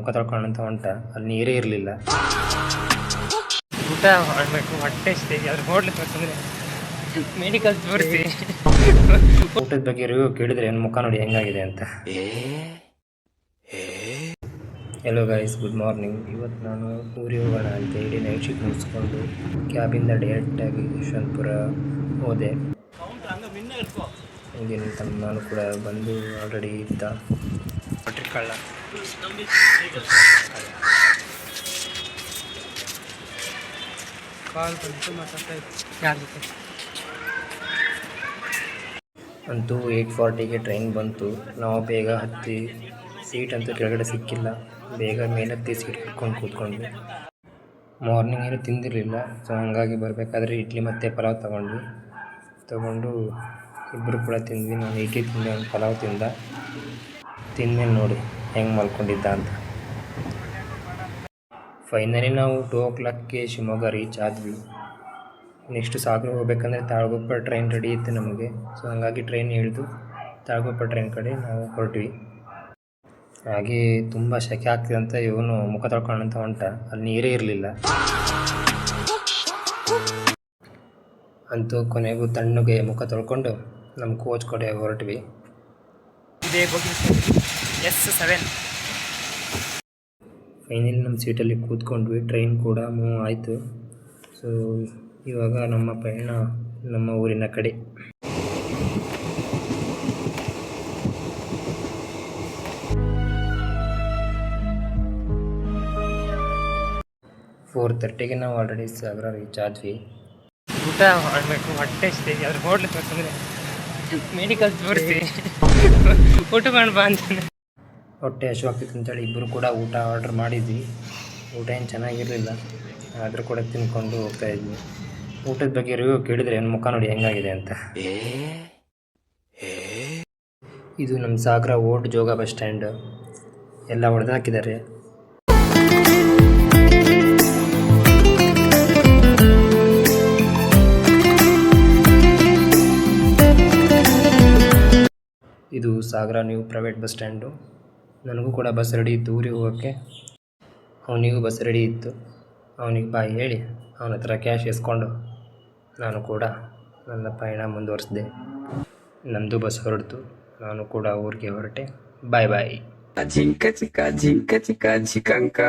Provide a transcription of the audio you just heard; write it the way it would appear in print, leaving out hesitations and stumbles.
ಮುಖ ತೊಳ್ಕೊಳ್ಳೋಣ ಅಂತ ಹೊಂಟ, ಅಲ್ಲಿ ನೀರೇ ಇರಲಿಲ್ಲ. ಊಟ ಮಾಡಬೇಕು, ಹೊಟ್ಟೆ ಅಷ್ಟೇ. ಅದ್ರ ಹೋಟ್ಲಿಗೆ ಬೇಕಂದ್ರೆ ಮೆಡಿಕಲ್ ತೋರಿಸಿ. ಊಟದ ಬಗ್ಗೆ ರಿವ್ಯೂ ಕೇಳಿದ್ರೆ ಏನು ಮುಖ ನೋಡಿ ಹೆಂಗಾಗಿದೆ ಅಂತ. Hello guys, good morning. ಇವತ್ತು ನಾನು ಊರಿಗೆ ಹೋಗೋಣ ಅಂತ ಹೇಳಿ ನೈಟ್ ಶಿಫ್ಟ್ ಮುಗಿಸ್ಕೊಂಡು ಕ್ಯಾಬಿಂದ ಡೈರೆಕ್ಟಾಗಿ ಯಶವಂತಪುರ ಹೋದೆ. ಹಂಗೆ ನಾನು ಕೂಡ ಬಂದು ಆಲ್ರೆಡಿ ಇದ್ದ. ಕಳ್ಳ ಕಾಲ್ ಬಂತು, ಮಾತಾಡ್ತಾ ಇತ್ತು ಯಾರ ಜೊತೆ. ಅಂತೂ 8:40ಗೆ ಟ್ರೈನ್ ಬಂತು. ನಾವು ಬೇಗ ಹತ್ತಿ, ಸೀಟ್ ಅಂತೂ ಕೆಳಗಡೆ ಸಿಕ್ಕಿಲ್ಲ, ಬೇಗ ಮೇಲತ್ತಿ ಸೀಟ್ ಹಿಡ್ಕೊಂಡು ಕೂತ್ಕೊಂಡ್ವಿ. ಮಾರ್ನಿಂಗ್ ಏನು ತಿಂದಿರಲಿಲ್ಲ, ಸೊ ಹಂಗಾಗಿ ಬರಬೇಕಾದ್ರೆ ಇಡ್ಲಿ ಮತ್ತು ಪಲಾವ್ ತೊಗೊಂಡು ಇಬ್ಬರು ಕೂಡ ತಿಂದ್ವಿ. ನಾನು ಇಡ್ಲಿ ತಿಂದೆ, ಒಂದು ಪಲಾವ್ ತಿಂದ್ಮೇಲೆ ನೋಡಿ ಹೆಂಗೆ ಮಲ್ಕೊಂಡಿದ್ದ ಅಂತ. ಫೈನಲಿ ನಾವು 2 o'clockಗೆ ಶಿವಮೊಗ್ಗ ರೀಚ್ ಆದ್ವಿ. ನೆಕ್ಸ್ಟ್ ಸಾಗರ ಹೋಗ್ಬೇಕಂದ್ರೆ ತಾಳಗುಪ್ಪ ಟ್ರೈನ್ ರೆಡಿ ಇತ್ತು ನಮಗೆ. ಸೊ ಹಂಗಾಗಿ ಟ್ರೈನ್ ಹಿಡಿದು ತಾಳಗುಪ್ಪ ಟ್ರೈನ್ ಕಡೆ ನಾವು ಹೊರಟ್ವಿ. ಹಾಗೆ ತುಂಬ ಸೆಕೆ ಆಗ್ತಿದೆ ಅಂತ ಇವನು ಮುಖ ತೊಳ್ಕೊಳ್ಳೋಣ ಅಂತ ಹೊಂಟ, ಅಲ್ಲಿ ನೀರೇ ಇರಲಿಲ್ಲ. ಅಂತೂ ಕೊನೆಗೂ ತಣ್ಣಗೆ ಮುಖ ತೊಳ್ಕೊಂಡು ನಮ್ಮ ಕೋಚ್ ಕಡೆ ಹೊರಟ್ವಿ. ಇದೇ S7. ಫೈನಲಿ ನಮ್ಮ ಸೀಟಲ್ಲಿ ಕೂತ್ಕೊಂಡ್ವಿ. ಟ್ರೈನ್ ಕೂಡ ಮೂವ್ ಆಯಿತು. ಸೊ ಇವಾಗ ನಮ್ಮ ಪಯಣ ನಮ್ಮ ಊರಿನ ಕಡೆ. ಫೋರ್ 4:30ಗೆ ನಾವು ಆಲ್ರೆಡಿ ಸಾಗರ ರೀಚ್ ಆದ್ವಿ. ಊಟ ಮಾಡಬೇಕು, ಹೊಟ್ಟೆ ಅಷ್ಟೇ. ಅದ್ರ ಹೋಟ್ಲಿಗೆ ಬೇಕಂದ್ರೆ ಮೆಡಿಕಲ್ ತೋರಿಸಿ ಊಟ ಮಾಡಿ ಬಾ ಅಂತಾನೆ. ಹೊಟ್ಟೆ ಹಸಿವಾಗ್ತಿತ್ತು ಅಂತೇಳಿ ಇಬ್ಬರು ಕೂಡ ಊಟ ಆರ್ಡ್ರ್ ಮಾಡಿದ್ವಿ. ಊಟ ಏನು ಚೆನ್ನಾಗಿರಲಿಲ್ಲ, ಆದರೂ ಕೂಡ ತಿನ್ಕೊಂಡು ಹೋಗ್ತಾಯಿದ್ವಿ. ಊಟದ ಬಗ್ಗೆ ರಿವ್ಯೂ ಕೇಳಿದರೆ ಏನು ಮುಖ ನೋಡಿ ಹೆಂಗಾಗಿದೆ ಅಂತ. ಇದು ನಮ್ಮ ಸಾಗರ ಓಲ್ಡ್ ಜೋಗ ಬಸ್ ಸ್ಟ್ಯಾಂಡ್, ಎಲ್ಲ ಹೊಡೆದಾಕಿದ್ದಾರೆ. ಇದು ಸಾಗರ ನ್ಯೂ ಪ್ರೈವೇಟ್ ಬಸ್ ಸ್ಟ್ಯಾಂಡು. ನನಗೂ ಕೂಡ ಬಸ್ ರೆಡಿ ಇತ್ತು ಊರಿಗೆ ಹೋಗೋಕ್ಕೆ. ಅವನಿಗೂ ಬಸ್ ರೆಡಿ ಇತ್ತು. ಅವನಿಗೆ ಬಾಯ್ ಹೇಳಿ ಅವನ ಹತ್ರ ಕ್ಯಾಶ್ ಇಸ್ಕೊಂಡು ನಾನು ಕೂಡ ನನ್ನ ಪಯಣ ಮುಂದುವರಿಸಿದೆ. ನಮ್ಮದು ಬಸ್ ಹೊರಡ್ತು, ನಾನು ಕೂಡ ಊರಿಗೆ ಹೊರಟೆ. ಬಾಯ್ ಬಾಯ್. ಜಿಂಕ ಚಿಕ್ಕ ಜಿಂಕ ಚಿಕ್ಕ ಜಿಕಂಕ.